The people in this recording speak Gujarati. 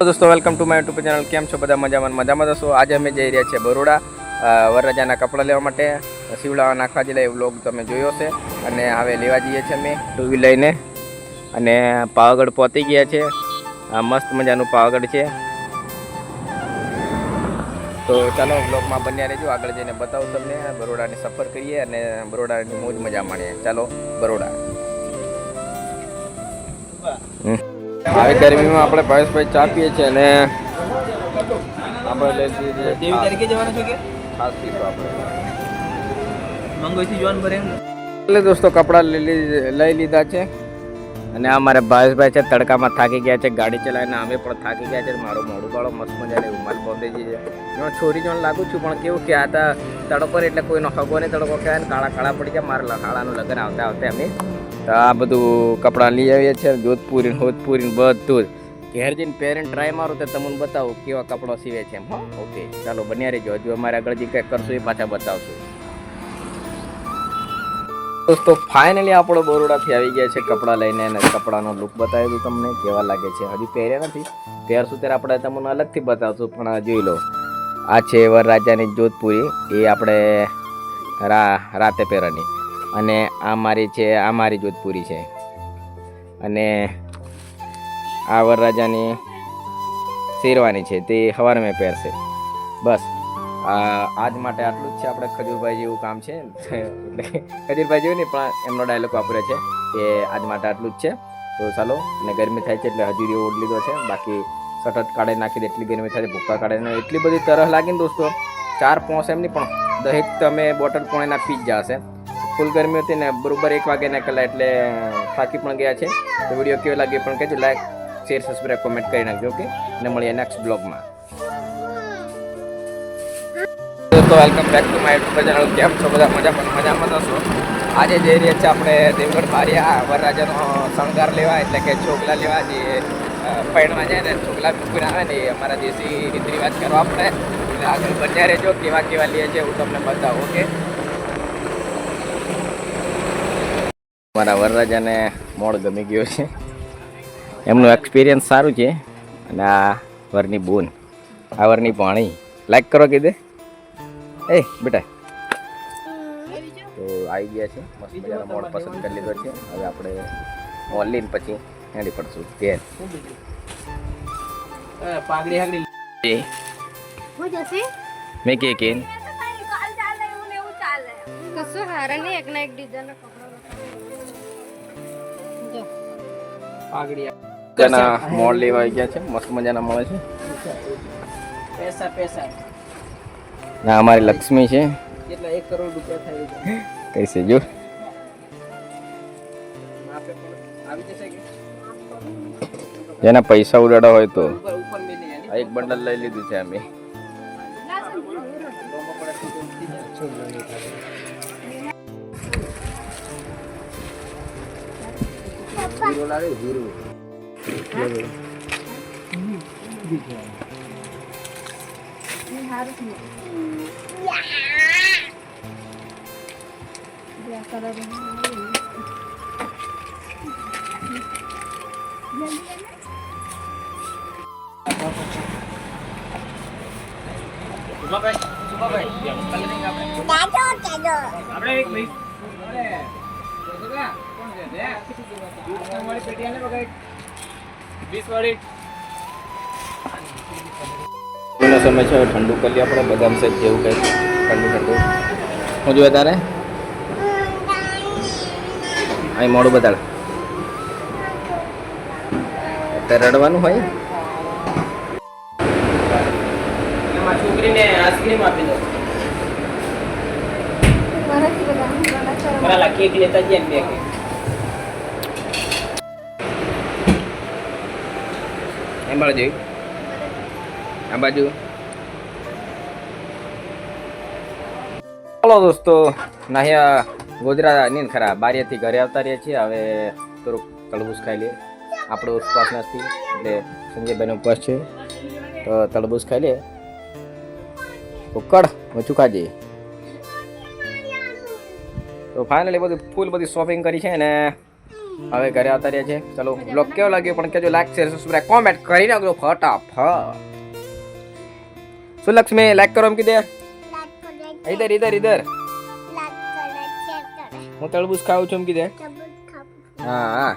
તો દોસ્તો welcome to my YouTube channel. કેમ છો બધા? મજામાં છો? આજે અમે જઈ રહ્યા છીએ બરોડા વરરાજાના કપડાં લેવા માટે. શિવલાવા નાખવા જઈએ એ વ્લોગ તમે જોયો છે. અને હવે લેવા જઈએ છીએ અમે ટુ વ્હીલ લઈને અને પાવાગઢ પહોંચી ગયા છે. મસ્ત મજાનું પાવાગઢ છે. તો ચાલો વ્લોગમાં બન્યા રહેજો, આગળ જઈને બતાવું તમને. બરોડાની સફર કરીએ અને બરોડાની મોજ મજા માણીએ. ચાલો બરોડા. આવી ગરમીમાં આપણે ભાવેશભાઈ ચા પીએ છીએ અને આપણે એટલે દોસ્તો કપડાં લઈ લીધા છે. અને અમારે ભાવેશભાઈ છે તડકામાં થાકી ગયા છે, ગાડી ચલાવીને અમે પણ થાકી ગયા છે. મારો મોડું બાળો મસ્ત મજાને ઉમાલ બોંધેજી છે. હું છોરી જોઈને લાગુ છું, પણ કેવું કે આ તડકો એટલે કોઈનો હગો નહીં તડકો કહેવાય ને કાળા કાળા પડી જાય. મારા કાળાનું લગ્ન આવતા આવતા અમે તો આ બધું કપડાં લઈ આવીએ છીએ. જોધપુરી હોજપુરી બધું જ ઘેર જઈને પહેરીને ટ્રાય મારું તો તમને બતાવું કેવા કપડો સીવે છે એમ. હા ઓકે ચાલો બન્યા રહેજો. હજુ અમારે આગળ જે કંઈક કરશું એ પાછા બતાવશું. દોસ્તો ફાઇનલી આપણો બરોડાથી આવી ગયા છે કપડાં લઈને, અને કપડાનો લુક બતાવી દઉં તમને કેવા લાગે છે. હજી પહેર્યા નથી, પહેરશું ત્યારે આપણે તમને અલગથી બતાવશું. પણ જોઈ લો, આ છે વરરાજાની જોધપુરી, એ આપણે રાતે પહેરવાની. અને આ મારી જોધપુરી છે. અને આ વરરાજાની શેરવાની છે, તે સવારે મેં પહેરશે. બસ આજ માટે આટલું જ છે. આપણે ખજૂરભાઈ જેવું કામ છે, એટલે ખજૂરભાઈ જેવું નહીં પણ એમનો ડાયલોગ વાપર્યો છે કે આજ માટે આટલું જ છે. તો ચાલો. અને ગરમી થાય છે એટલે હજુરીઓ ઓઢ લીધો છે. બાકી સટટ કાઢી નાખી દે એટલી ગરમી થાય છે, ભૂક્કા કાઢીને એટલી બધી તરસ લાગીને દોસ્તો 4 એમ નહીં પણ દહેક તમે બોટલ પોણીના પી જ જશે. ફૂલ ગરમી હતી ને બરોબર 1 વાગે નીકળ્યા એટલે થાકી પણ ગયા છે. તો વિડીયો કેવો લાગ્યો પણ કહેજો. લાઈક શેર સબસ્ક્રાઈબ કોમેન્ટ કરી નાખજો. ઓકે, અને મળીએ નેક્સ્ટ બ્લોગમાં. તો welcome back to my YouTube channel. કેમ છો બધા? મજામાં છો? આજે જઈ રહ્યા છીએ આપણે દેવગઢ બારિયા વરરાજાનો શણગાર લેવા, એટલે કે છોકલા લેવા. જે પૈણવા જાય ને છોકલા મૂકીને આવે ને એ અમારા દેશી રીત રિવાજ કરવા પડે. એટલે આગળ બન્યા રહેજો, કેવા લે છે હું તમને બતાવું. ઓકે, મારા વરરાજાને મોડ ગમી ગયો છે. એમનું એક્સપિરિયન્સ સારું છે. અને આ વરની બોન, આ વરની પાણી લાઈક કરો કીધે. એ બેટા તો આવી ગયા છે, મસ્ત મજાનો મોડ પસંદ કરી લીધો છે. હવે આપણે ઓનલાઈન પછી હેડી પડશું ઘેર. પાઘડી હાગડી મેં કે કશું હારા નહીં, એકના એક ડિઝાઇન પાઘડી તેના મોડ લેવા આવી ગયા છે. મસ્ત મજાના મળે છે. પૈસા ના અમારી લક્ષ્મી છે. કેટલા 1 કરોડ રૂપિયા થાય છે. કઈ છે જો આવી જશે કે જેના પૈસા ઉડાડવા હોય તો ઉપર મે નહીં આ એક બંડલ લઈ લીધું છે અમે. સમય છે ઠંડુ કરી લઈએ આપણે. બદામ શેક જેવું કંઈક ઠંડુ. હું જોઈએ તારે અહીં મોડું બતાડ. અત્યારે રડવાનું હોય. છોકરીને આઈસ્ક્રીમ આપી દો. મારા કેક લેતા જઈએ બે કેક. એમ બાજુ આ બાજુ. ચાલો દોસ્તો, નાહ્યા ગોધરા નહીં ખરા બારિયાથી ઘરે આવતા રહ્યા છીએ. હવે થોડુંક તળબૂચ ખાઈ લઈએ. આપણો ઉપવાસ નથી એટલે સંજયભાઈનો ઉપવાસ છે તો તળબૂચ ખાઈ લઈએ. ઉકળ ઓછું ખાજે. તો ફાઇનલી બધી ફૂલ બધી શોપિંગ કરી છે ને હવે ઘરે આવતા રહ્યા છે. ચલો બ્લોગ કેવો લાગ્યો પણ કેજો, લાઈક શેર સબસ્ક્રાઇબ કોમેન્ટ કરી નાખજો ફટાફટ. શું લક્ષ્મી લાઈક કરો એમ કીધે? ઇધર ઇધર ઇધર હું તળબૂચ ખાઉં છું એમ કીધે. હા હા